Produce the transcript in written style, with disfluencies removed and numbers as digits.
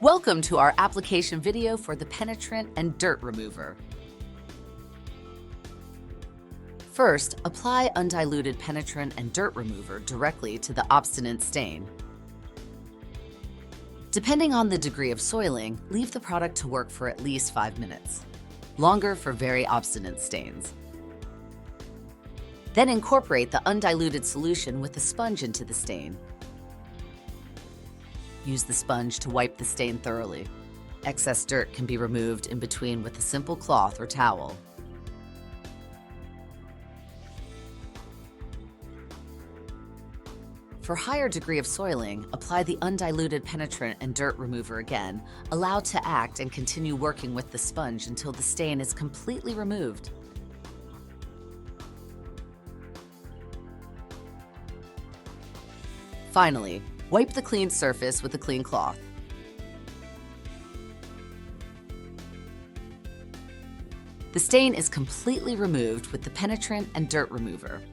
Welcome to our application video for the Penetrant and Dirt Remover. First, apply undiluted penetrant and dirt remover directly to the obstinate stain. Depending on the degree of soiling, leave the product to work for at least 5 minutes, longer for very obstinate stains. Then incorporate the undiluted solution with a sponge into the stain. Use the sponge to wipe the stain thoroughly. Excess dirt can be removed in between with a simple cloth or towel. For higher degree of soiling, apply the undiluted penetrant and dirt remover again, allow to act and continue working with the sponge until the stain is completely removed. Finally, wipe the cleaned surface with a clean cloth. The stain is completely removed with the penetrant and dirt remover.